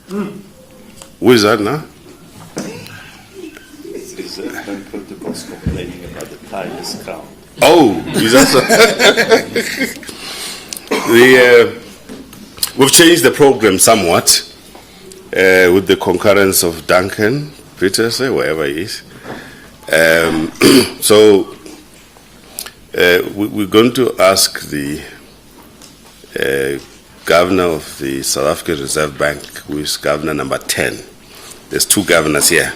Who is that now? It's Reserve Bank protocols complaining about the tie discount. Oh, is that so? We've changed the program somewhat with the concurrence of Duncan Peters, wherever he is. So we're going to ask the governor of the South African Reserve Bank, who is governor number 10. There's two governors here.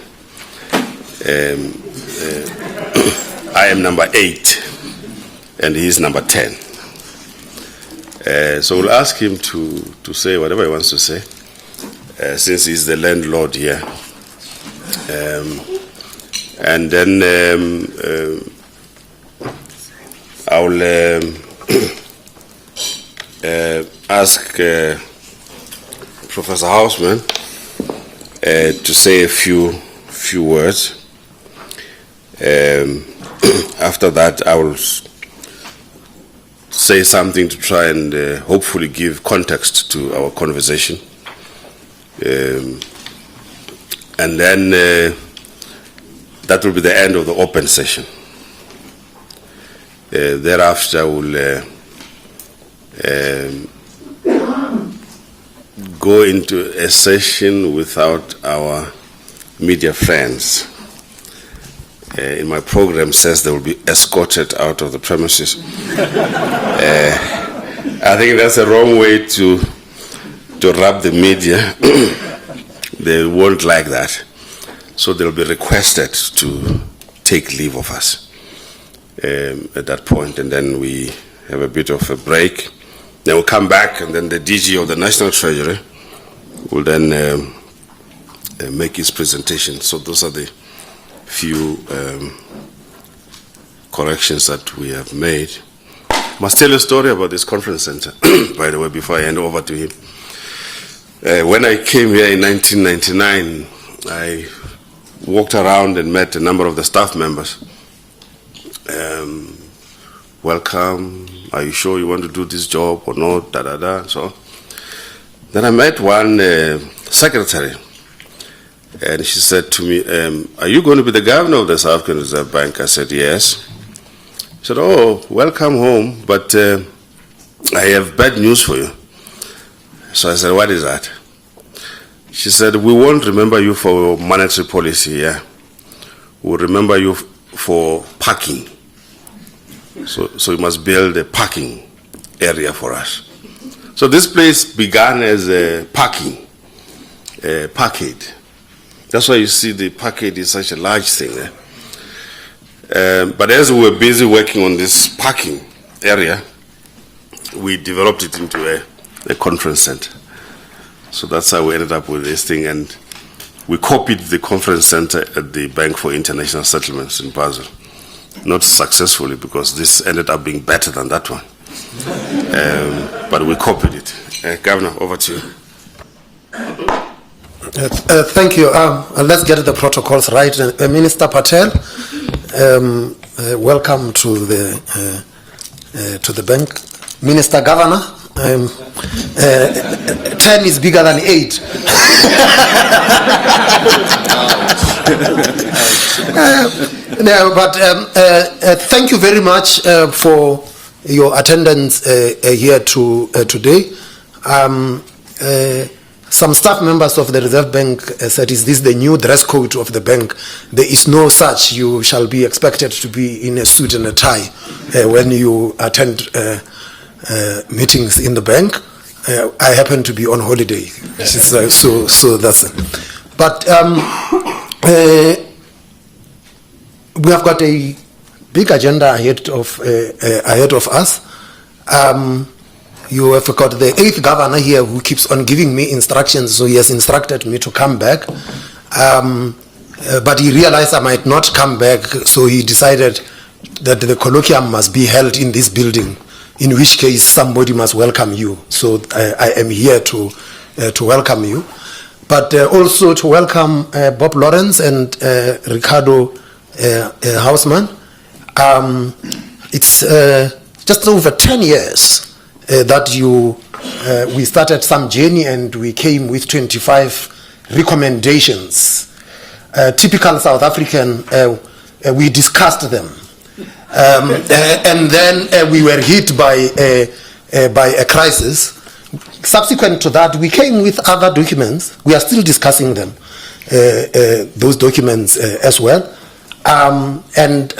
I am number 8, and he's number 10. So we'll ask him to say whatever he wants to say, since he's the landlord here. And then I'll ask Professor Hausmann to say a few words. After that, I will say something to try and hopefully give context to our conversation. And then that will be the end of the open session. Thereafter, we'll go into a session without our media friends. In my program says they will be escorted out of the premises. I think that's a wrong way to rub the media. They won't like that. So they'll be requested to take leave of us at that point, and then we have a bit of a break. Then we'll come back, and then the DG of the National Treasury will then make his presentation. So those are the few corrections that we have made. Must tell a story about this conference center, by the way, before I hand over to him. When I came here in 1999, I walked around and met a number of the staff members. Welcome, are you sure you want to do this job or not, and so on. Then I met one secretary, and she said to me, are you going to be the governor of the South African Reserve Bank? I said, yes. She said, oh, welcome home, but I have bad news for you. So I said, what is that? She said, we won't remember you for monetary policy here. We'll remember you for parking. So you must build a parking area for us. So this place began as a parking, parkade. That's why you see the parkade is such a large thing. But as we were busy working on this parking area, we developed it into a conference center. So that's how we ended up with this thing, and we copied the conference center at the Bank for International Settlements in Basel. Not successfully, because this ended up being better than that one. But we copied it. Governor, over to you. Thank you. Let's get the protocols right. Minister Patel, welcome to the bank. Minister Governor, 10 is bigger than 8. No, but thank you very much for your attendance here today. Some staff members of the Reserve Bank said, is this the new dress code of the bank? There is no such. You shall be expected to be in a suit and a tie when you attend meetings in the bank. I happen to be on holiday, so that's it. But we have got a big agenda ahead of us. You have got the 8th governor here who keeps on giving me instructions, so he has instructed me to come back. But he realized I might not come back, so he decided that the colloquium must be held in this building, in which case somebody must welcome you. So I am here to welcome you, but also to welcome Bob Lawrence and Ricardo Hausmann. It's just over 10 years that you we started some journey and we came with 25 recommendations. Typical South African, we discussed them. And then we were hit by a crisis. Subsequent to that, we came with other documents. We are still discussing them, those documents as well. And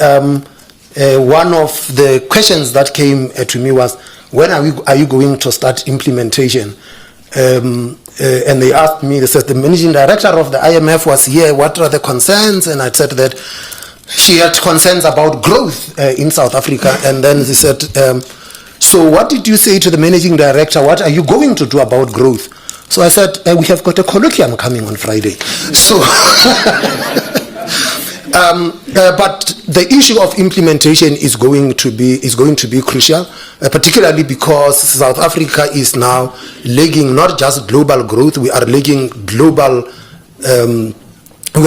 one of the questions that came to me was, when are you going to start implementation? And they asked me, they said, the managing director of the IMF was here, what are the concerns? And I said that she had concerns about growth in South Africa. And then they said, so what did you say to the managing director? What are you going to do about growth? So I said, we have got a colloquium coming on Friday. So, but the issue of implementation is going to be crucial, particularly because South Africa is now lagging not just global growth, we are lagging global. We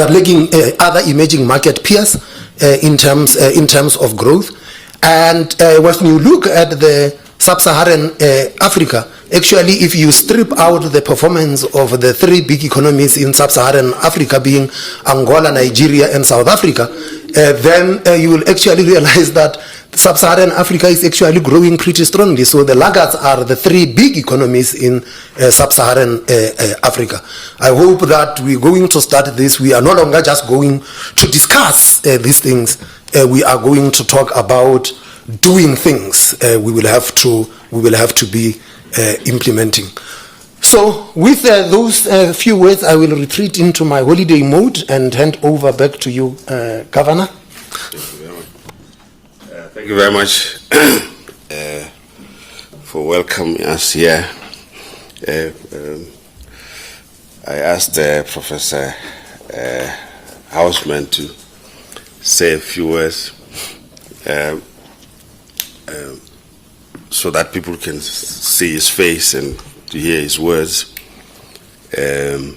are lagging other emerging market peers in terms of growth. And when you look at the sub-Saharan Africa, actually, if you strip out the performance of the three big economies in sub-Saharan Africa, being Angola, Nigeria, and South Africa, then you will actually realize that sub-Saharan Africa is actually growing pretty strongly. So the laggards are the three big economies in sub-Saharan Africa. I hope that we're going to start this. We are no longer just going to discuss these things. We are going to talk about doing things. We will have to be implementing. So with those few words, I will retreat into my holiday mode and hand over back to you, Governor. Thank you very much for welcoming us here. I asked Professor Hausmann to say a few words so that people can see his face and to hear his words. And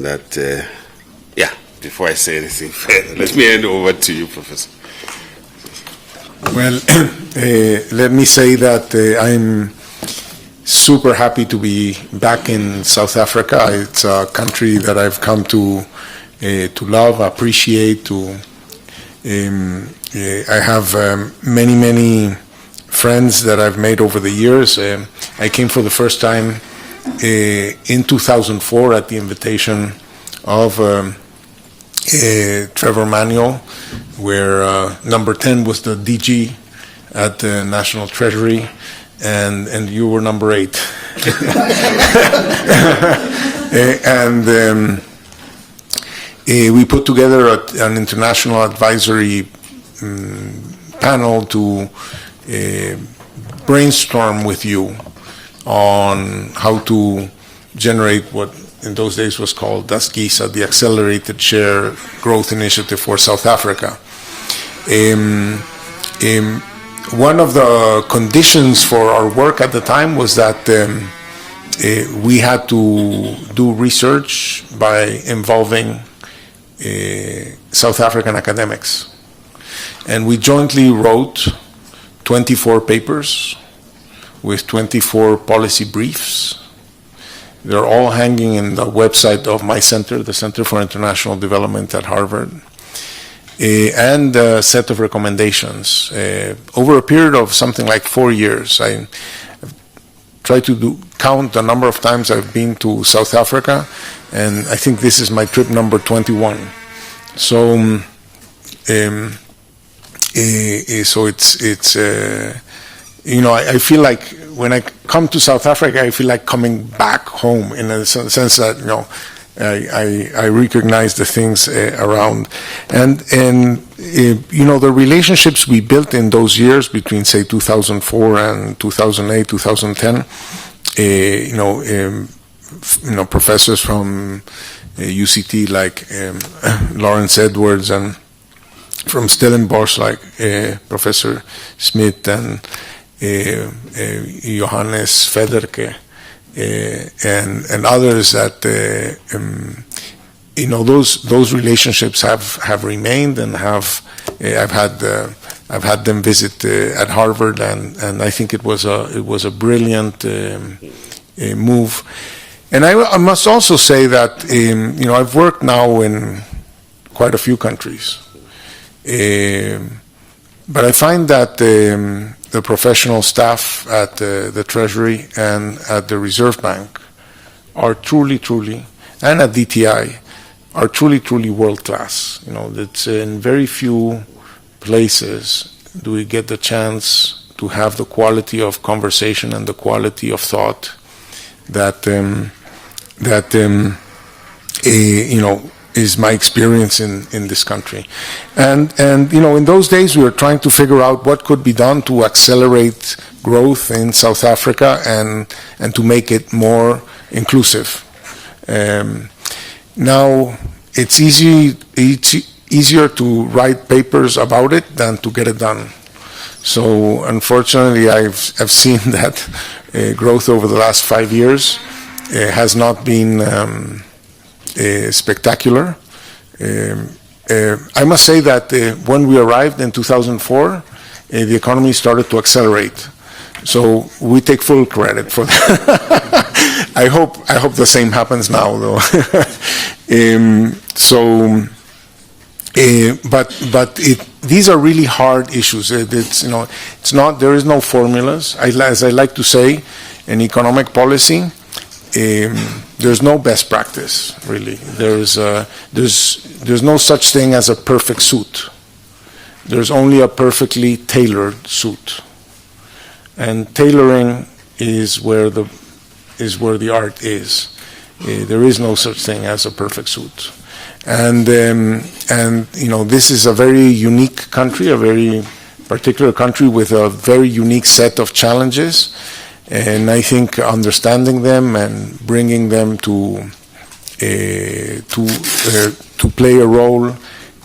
that, before I say anything further, let me hand over to you, Professor. Well, let me say that I'm super happy to be back in South Africa. It's a country that I've come to love, appreciate. I have many friends that I've made over the years. I came for the first time in 2004 at the invitation of Trevor Manuel, where number 10 was the DG at the National Treasury, and you were number 8. And we put together an international advisory panel to brainstorm with you on how to generate what in those days was called DAS-GISA, the Accelerated Share Growth Initiative for South Africa. One of the conditions for our work at the time was that we had to do research by involving South African academics. And we jointly wrote 24 papers with 24 policy briefs. They're all hanging in the website of my center, the Center for International Development at Harvard, and a set of recommendations. Over a period of something like 4 years, I tried to count the number of times I've been to South Africa, and I think this is my trip number 21. So, I feel like when I come to South Africa, I feel like coming back home in a sense that, I recognize the things around. And the relationships we built in those years between, say, 2004 and 2008, 2010, professors from UCT like Lawrence Edwards, and from Stellenbosch like Professor Smith and Johannes Federke, and others that those relationships have remained, and I've I've had them visit at Harvard, and I think it was a brilliant move. And I must also say that I've worked now in quite a few countries, but I find that the professional staff at the Treasury and at the Reserve Bank are truly, and at DTI, are truly world class. It's in very few places do we get the chance to have the quality of conversation and the quality of thought that is my experience in this country. And in those days we were trying to figure out what could be done to accelerate growth in South Africa and to make it more inclusive. Now it's easier to write papers about it than to get it done. So unfortunately I've seen that growth over the last 5 years has not been spectacular. I must say that when we arrived in 2004, the economy started to accelerate. So we take full credit for that. I hope the same happens now, though. These are really hard issues. It's not. There is no formulas. As I like to say, in economic policy, there's no best practice, really. There's no such thing as a perfect suit. There's only a perfectly tailored suit, and tailoring is where the art is. There is no such thing as a perfect suit, and this is a very unique country, a very particular country with a very unique set of challenges. And I think understanding them and bringing them to play a role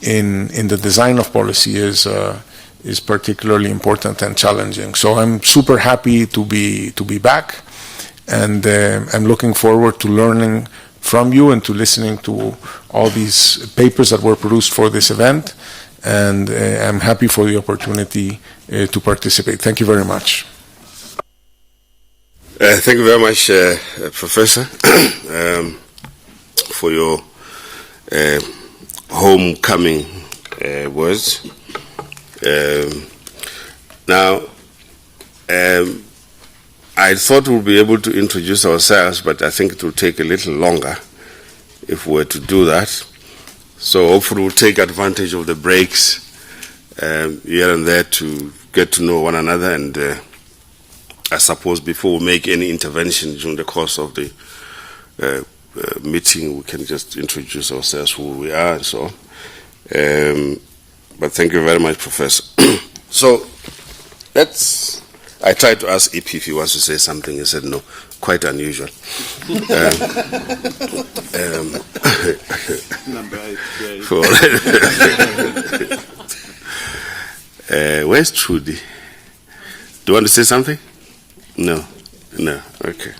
in the design of policy is particularly important and challenging. So I'm super happy to be back, and I'm looking forward to learning from you and to listening to all these papers that were produced for this event. And I'm happy for the opportunity to participate. Thank you very much. Thank you very much, Professor, for your homecoming words. Now, I thought we'll be able to introduce ourselves, but I think it will take a little longer if we were to do that. So hopefully we'll take advantage of the breaks here and there to get to know one another, and I suppose before we make any intervention during the course of the meeting, we can just introduce ourselves, who we are, and so on. But thank you very much, Professor. So I tried to ask EP if he wants to say something. He said no. Quite unusual. Where's Trudy? Do you want to say something? No. Okay.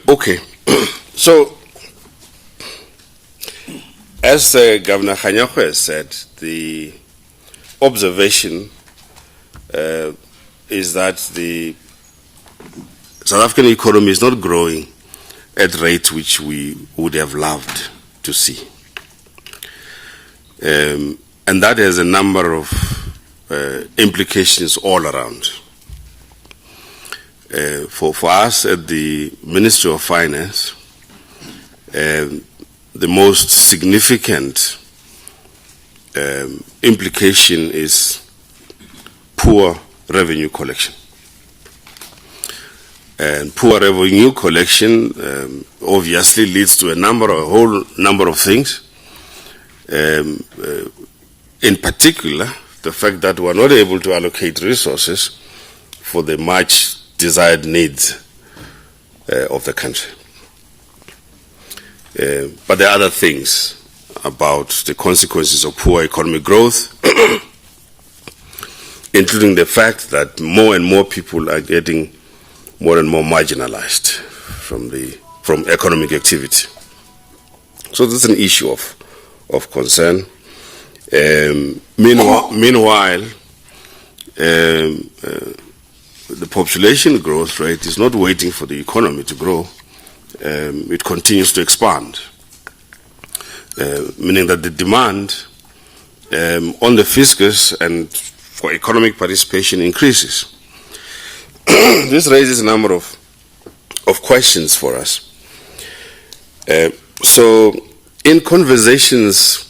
Okay. So, as Governor Kganyago has said, the observation is that the South African economy is not growing at the rate which we would have loved to see. And that has a number of implications all around. For us at the Ministry of Finance, the most significant implication is poor revenue collection. And poor revenue collection obviously leads to a whole number of things. In particular, the fact that we're not able to allocate resources for the much desired needs of the country. But there are other things about the consequences of poor economic growth, including the fact that more and more people are getting more and more marginalized from economic activity. So this is an issue of concern. Meanwhile, the population growth rate is not waiting for the economy to grow. It continues to expand, meaning that the demand on the fiscus and for economic participation increases. This raises a number of questions for us. So, in conversations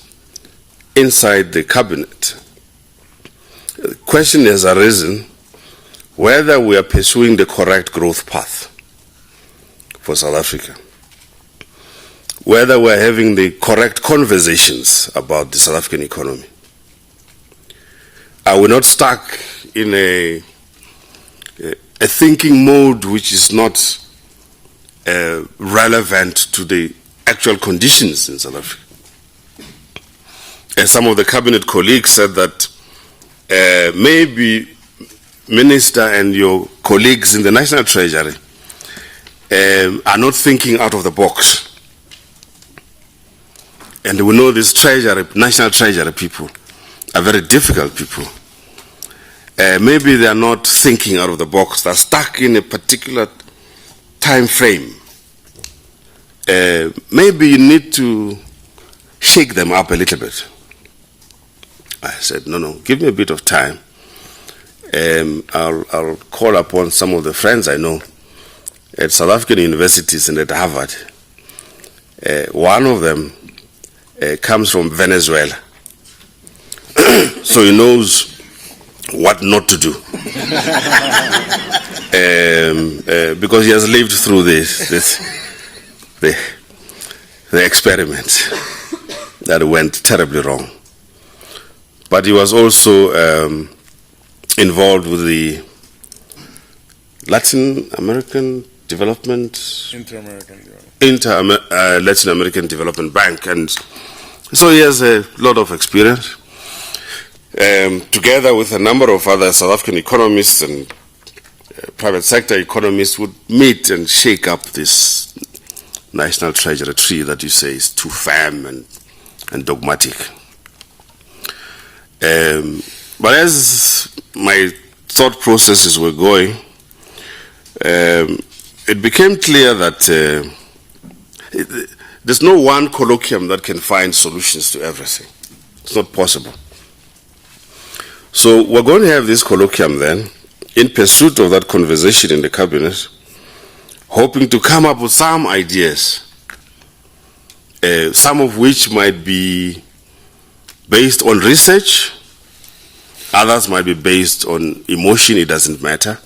inside the cabinet, the question has arisen whether we are pursuing the correct growth path for South Africa, whether we are having the correct conversations about the South African economy. Are we not stuck in a thinking mode which is not relevant to the actual conditions in South Africa? As some of the cabinet colleagues said that maybe Minister and your colleagues in the National Treasury are not thinking out of the box. And we know these National Treasury people are very difficult people. Maybe they are not thinking out of the box. They're stuck in a particular time frame. Maybe you need to shake them up a little bit. I said, no, give me a bit of time. I'll call upon some of the friends I know at South African universities and at Harvard. One of them comes from Venezuela. So he knows what not to do. Because he has lived through the experiment that went terribly wrong. But he was also involved with the Latin American Development Latin American Development Bank, and so he has a lot of experience. Together with a number of other South African economists and private sector economists, would meet and shake up this National Treasury tree that you say is too firm and dogmatic. But as my thought processes were going, it became clear that there's no one colloquium that can find solutions to everything. It's not possible. So we're going to have this colloquium then, in pursuit of that conversation in the cabinet, hoping to come up with some ideas, some of which might be based on research, others might be based on emotion. It doesn't matter.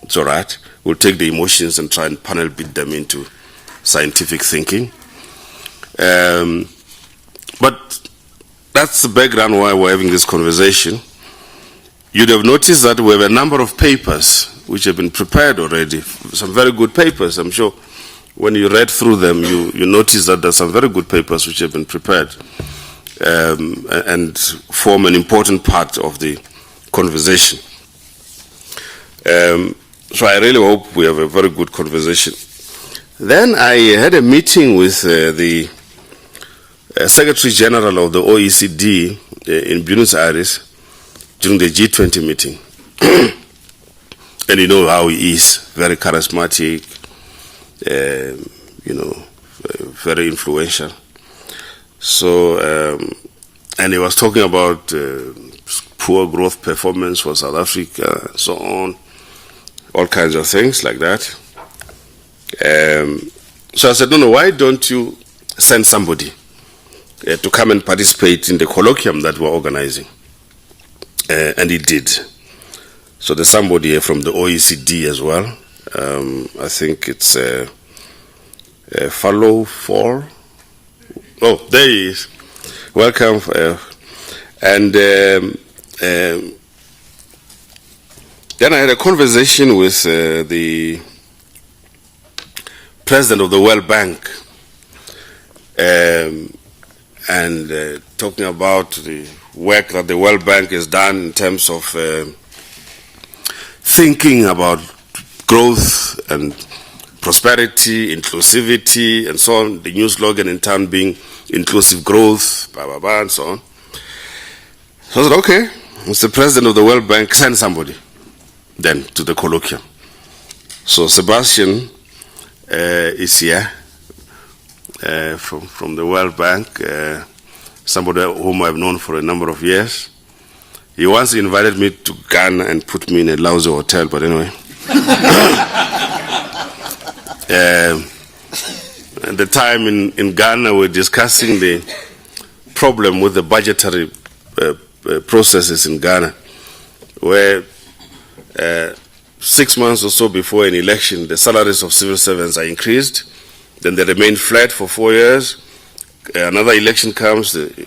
It's all right. We'll take the emotions and try and panel beat them into scientific thinking. But that's the background why we're having this conversation. You'd have noticed that we have a number of papers which have been prepared already, some very good papers. I'm sure when you read through them, you notice that there's some very good papers which have been prepared and form an important part of the conversation. So I really hope we have a very good conversation. Then I had a meeting with the Secretary General of the OECD in Buenos Aires during the G20 meeting. And you know how he is, very charismatic, very influential. So, and he was talking about poor growth performance for South Africa, and so on, all kinds of things like that. So I said, no, why don't you send somebody to come and participate in the colloquium that we're organizing? And he did. So there's somebody from the OECD as well. I think it's Follow for. Oh, there he is. Welcome. And then I had a conversation with the president of the World Bank, and talking about the work that the World Bank has done in terms of thinking about growth and prosperity, inclusivity, and so on. The new slogan in town being inclusive growth, blah, blah, blah, and so on. So I said, okay, Mr. President of the World Bank, send somebody then to the colloquium. So Sebastian is here from the World Bank, somebody whom I've known for a number of years. He once invited me to Ghana and put me in a lousy hotel, but anyway. At the time in Ghana, we were discussing the problem with the budgetary processes in Ghana, where 6 months or so before an election, the salaries of civil servants are increased, then they remain flat for 4 years. Another election comes, the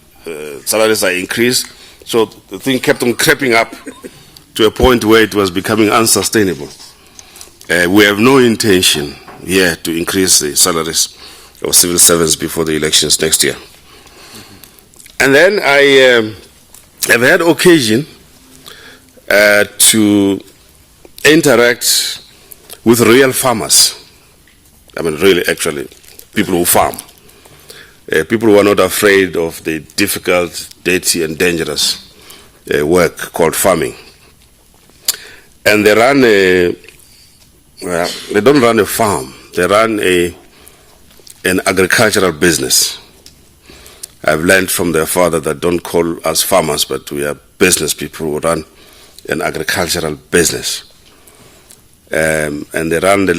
salaries are increased. So the thing kept on creeping up to a point where it was becoming unsustainable. We have no intention here to increase the salaries of civil servants before the elections next year. And then I have had occasion to interact with real farmers. I mean, really, actually, people who farm. People who are not afraid of the difficult, dirty, and dangerous work called farming. And they run they don't run a farm, they run an agricultural business. I've learned from their father that don't call us farmers, but we are business people who run an agricultural business. And they run the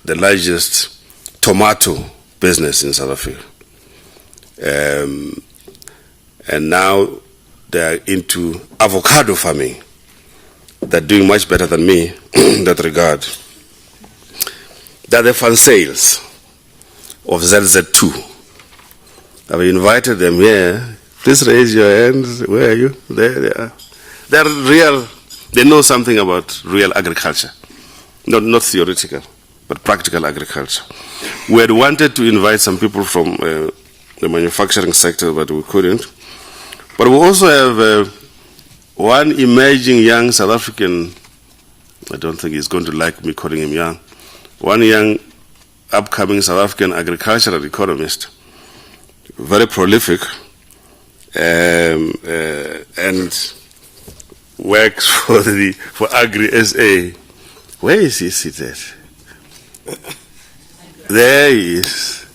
largest tomato business in South Africa. And now they are into avocado farming. They're doing much better than me in that regard. They're the fan sales of ZZ2. I've invited them here. Please raise your hands. Where are you? There they are. They're real. They know something about real agriculture. Not theoretical, but practical agriculture. We had wanted to invite some people from the manufacturing sector, but we couldn't. But we also have one emerging young South African, I don't think he's going to like me calling him young, one young upcoming South African agricultural economist, very prolific, and works for Agri-SA. Where is he seated? There he is.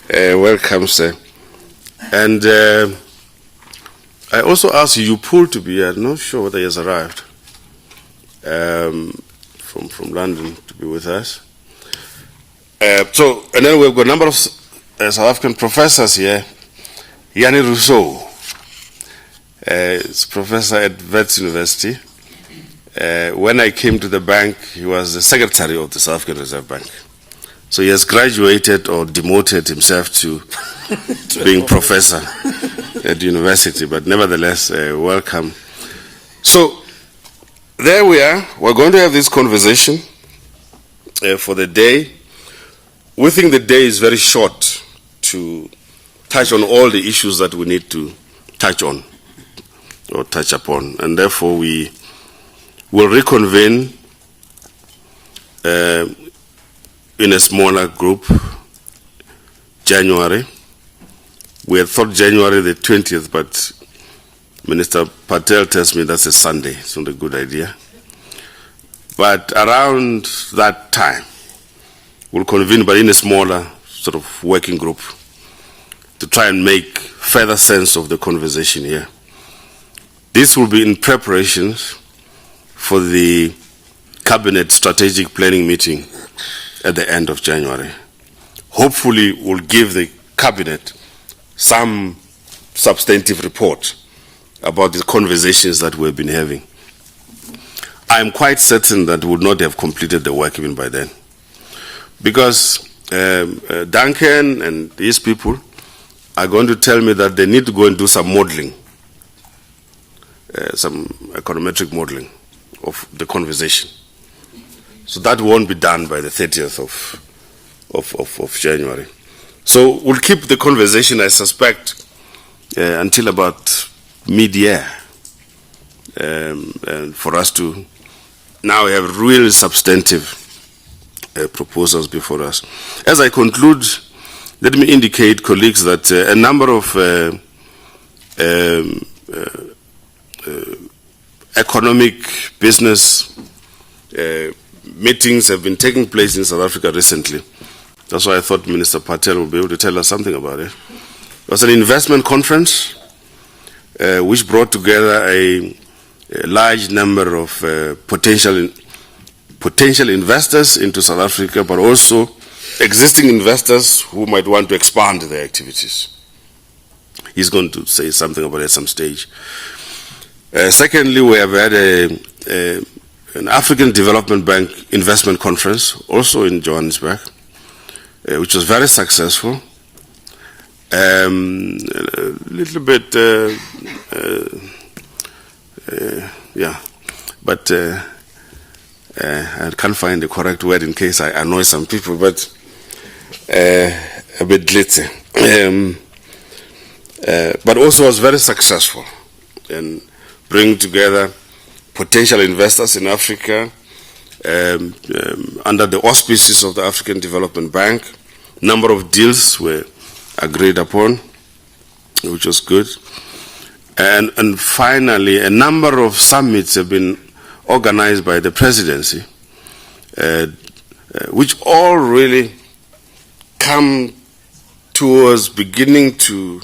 Welcome, sir. And I also asked Yupul to be here. I'm not sure whether he has arrived from London to be with us. And then we've got a number of South African professors here. Yanni Rousseau is professor at Wits University. When I came to the bank, he was the secretary of the South African Reserve Bank. So he has graduated or demoted himself to being professor at the university, but nevertheless, welcome. So there we are. We're going to have this conversation for the day. We think the day is very short to touch on all the issues that we need to touch on or touch upon, and therefore we will reconvene in a smaller group, January. We had thought January the 20th, but Minister Patel tells me that's a Sunday. It's not a good idea. But around that time, we'll convene, but in a smaller sort of working group to try and make further sense of the conversation here. This will be in preparations for the Cabinet Strategic Planning meeting at the end of January. Hopefully, we'll give the Cabinet some substantive report about the conversations that we've been having. I'm quite certain that we would not have completed the work even by then. Because Duncan and these people are going to tell me that they need to go and do some modeling, some econometric modeling of the conversation. So that won't be done by the 30th of January. So we'll keep the conversation, I suspect, until about mid-year, and for us to now have really substantive proposals before us. As I conclude, let me indicate, colleagues, that a number of economic business meetings have been taking place in South Africa recently. That's why I thought Minister Patel would be able to tell us something about it. It was an investment conference which brought together a large number of potential investors into South Africa, but also existing investors who might want to expand their activities. He's going to say something about it at some stage. Secondly, we have had an African Development Bank investment conference, also in Johannesburg, which was very successful. A little bit, but I can't find the correct word in case I annoy some people, but a bit glitzy. But also was very successful in bringing together potential investors in Africa under the auspices of the African Development Bank. Number of deals were agreed upon, which was good. And finally, a number of summits have been organized by the presidency, which all really come towards beginning to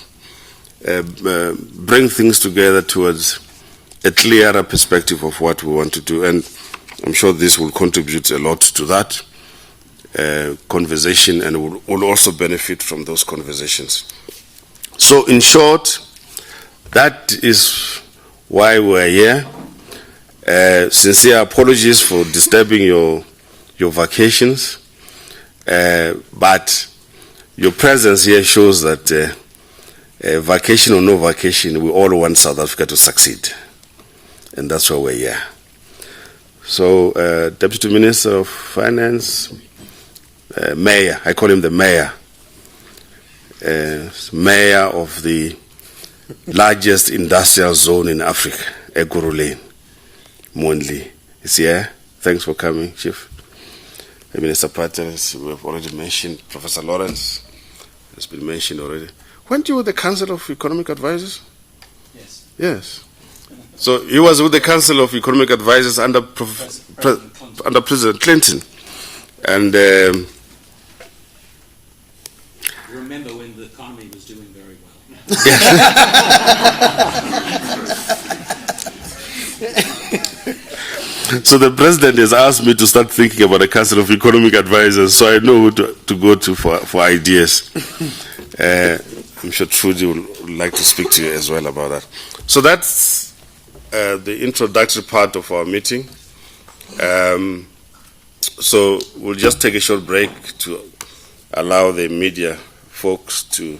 bring things together towards a clearer perspective of what we want to do. And I'm sure this will contribute a lot to that conversation, and will also benefit from those conversations. So in short, that is why we're here. Sincere apologies for disturbing your vacations, but your presence here shows that vacation or no vacation, we all want South Africa to succeed, and that's why we're here. So, Deputy Minister of Finance, Mayor, I call him the Mayor, Mayor of the largest industrial zone in Africa, Ekurhuleni, Mondli, is here. Thanks for coming, Chief. Minister Patel, we have already mentioned. Professor Lawrence has been mentioned already. Weren't you with the Council of Economic Advisors? Yes. Yes. So he was with the Council of Economic Advisors under President Clinton. And remember when the economy was doing very well. So the president has asked me to start thinking about the Council of Economic Advisors, so I know who to go to for ideas. I'm sure Trudy would like to speak to you as well about that. So that's the introductory part of our meeting. So we'll just take a short break to allow the media folks to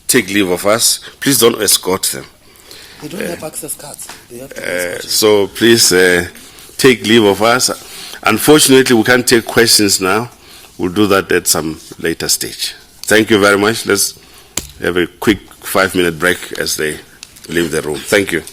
take leave of us. Please don't escort them. They don't have access cards. They have to so please take leave of us. Unfortunately, we can't take questions now. We'll do that at some later stage. Thank you very much. Let's have a quick 5-minute break as they leave the room. Thank you.